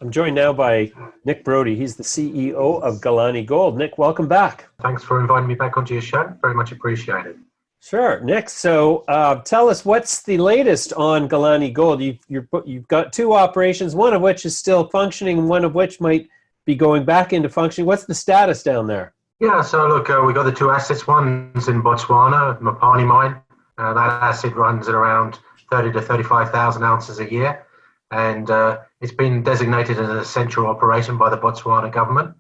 I'm joined now by Nick Brodie. He's the CEO of Galane Gold. Nick, welcome back. Thanks for inviting me back onto your show. Very much appreciated. Sure, Nick. So tell us, what's the latest on Galane Gold? You've got two operations, one of which is still functioning, and one of which might be going back into functioning. What's the status down there? Yeah, so look, we got the two assets. One's in Botswana, Mopani mine. That asset runs at around 30 to 35,000 ounces a year. And it's been designated as an essential operation by the Botswana government.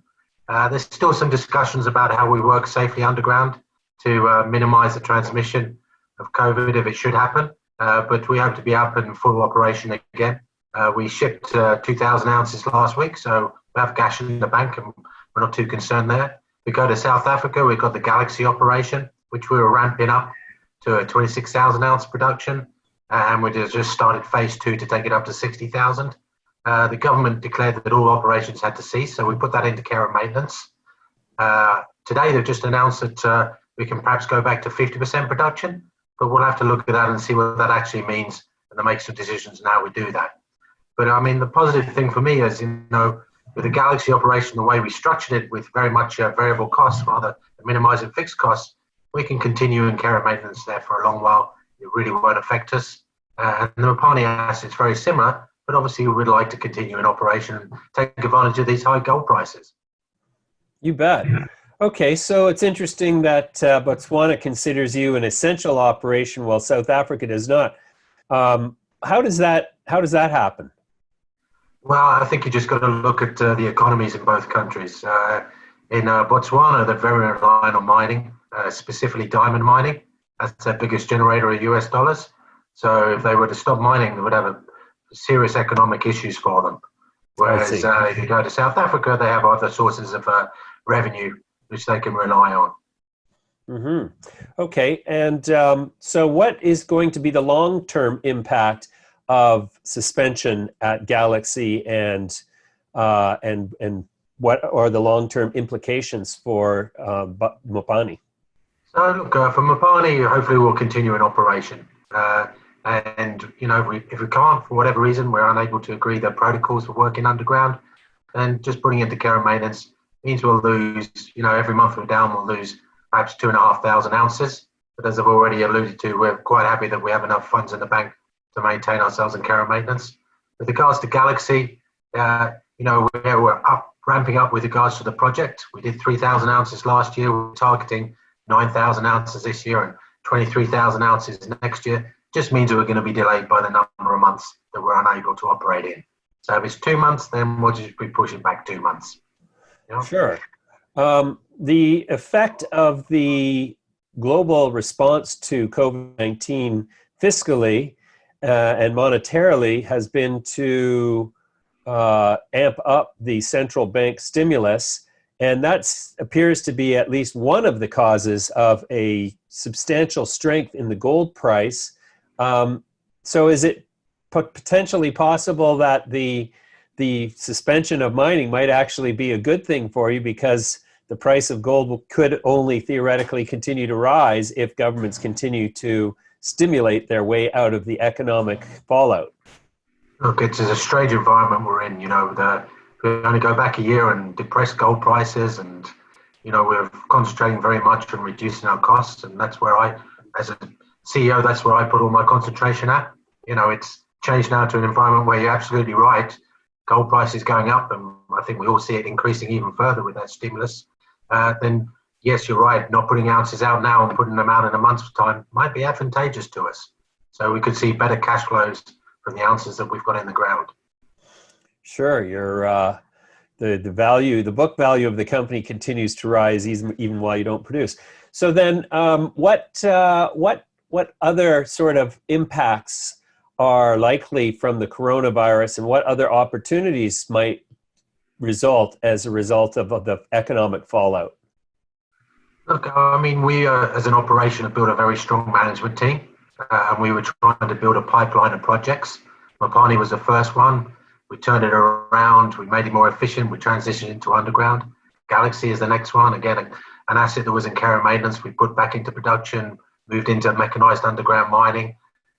There's still some discussions about how we work safely underground to minimize the transmission of COVID if it should happen. But we hope to be up in full operation again. We shipped 2,000 ounces last week, so we have cash in the bank and we're not too concerned there. We go to South Africa, we've got the Galaxy operation, which we were ramping up to a 26,000 ounce production. And we just started phase 2 to take it up to 60,000. The government declared that all operations had to cease, so we put that into care and maintenance. Today, they've just announced that we can perhaps go back to 50% production, but we'll have to look at that and see what that actually means and then make some decisions on how we do that. But I mean, the positive thing for me is, with the Galaxy operation, the way we structured it with very much variable costs rather than minimizing fixed costs, we can continue in care and maintenance there for a long while. It really won't affect us. And the Mopani asset is very similar, but obviously we would like to continue in operation and take advantage of these high gold prices. You bet. Okay, so it's interesting that Botswana considers you an essential operation while South Africa does not. How does that happen? Well, I think you just got to look at the economies in both countries. In Botswana, they're very reliant on mining, specifically diamond mining. That's their biggest generator of US dollars. So if they were to stop mining, they would have serious economic issues for them. Whereas if you go to South Africa, they have other sources of revenue which they can rely on. Mm-hmm. Okay, and so what is going to be the long-term impact of suspension at Galaxy, and what are the long-term implications for Mopani? So look, for Mopani, hopefully we'll continue in operation. And if we can't, for whatever reason, we're unable to agree the protocols for working underground, then just putting it into care and maintenance means we'll lose, every month we're down, we'll lose perhaps 2,500 ounces. But as I've already alluded to, we're quite happy that we have enough funds in the bank to maintain ourselves in care and maintenance. With regards to Galaxy, we're ramping up with regards to the project. We did 3,000 ounces last year. We're targeting 9,000 ounces this year and 23,000 ounces next year. Just means that we're going to be delayed by the number of months that we're unable to operate in. So if it's 2 months, then we'll just be pushing back 2 months. Sure. The effect of the global response to COVID-19 fiscally and monetarily has been to amp up the central bank stimulus, and that appears to be at least one of the causes of a substantial strength in the gold price. So is it potentially possible that the suspension of mining might actually be a good thing for you, because the price of gold could only theoretically continue to rise if governments continue to stimulate their way out of the economic fallout? Look, it's a strange environment we're in. We only go back a year and depressed gold prices, and we're concentrating very much on reducing our costs, and that's where as a CEO, that's where I put all my concentration at. It's changed now to an environment where you're absolutely right. Gold price is going up, and I think we all see it increasing even further with that stimulus. Then yes, you're right. Not putting ounces out now and putting them out in a month's time might be advantageous to us. So we could see better cash flows from the ounces that we've got in the ground. Sure, the book value of the company continues to rise even while you don't produce. So then, what other sort of impacts are likely from the coronavirus, and what other opportunities might result as a result of the economic fallout? Look, we as an operation have built a very strong management team, and we were trying to build a pipeline of projects. Mopani was the first one. We turned it around. We made it more efficient. We transitioned into underground. Galaxy is the next one. Again, an asset that was in care and maintenance. We put back into production, moved into mechanized underground mining,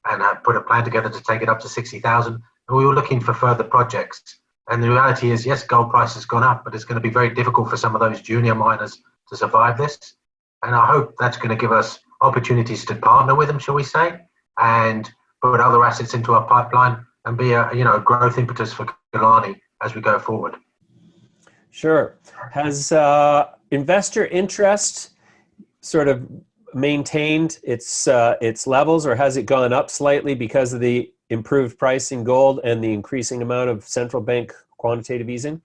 and put a plan together to take it up to 60,000. And we were looking for further projects. And the reality is, yes, gold price has gone up, but it's going to be very difficult for some of those junior miners to survive this. And I hope that's going to give us opportunities to partner with them, shall we say, and put other assets into our pipeline and be a growth impetus for Galane as we go forward. Sure. Has investor interest sort of maintained its levels, or has it gone up slightly because of the improved price in gold and the increasing amount of central bank quantitative easing?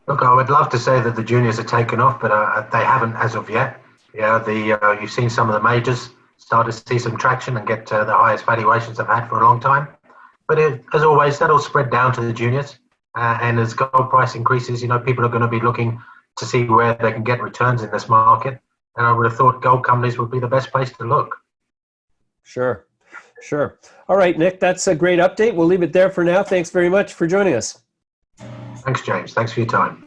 Look, I would love to say that the juniors are taken off, but they haven't as of yet. Yeah, you've seen some of the majors start to see some traction and get the highest valuations they've had for a long time. But as always, that'll spread down to the juniors. And as gold price increases, people are going to be looking to see where they can get returns in this market. And I would have thought gold companies would be the best place to look. Sure. All right, Nick, that's a great update. We'll leave it there for now. Thanks very much for joining us. Thanks, James. Thanks for your time.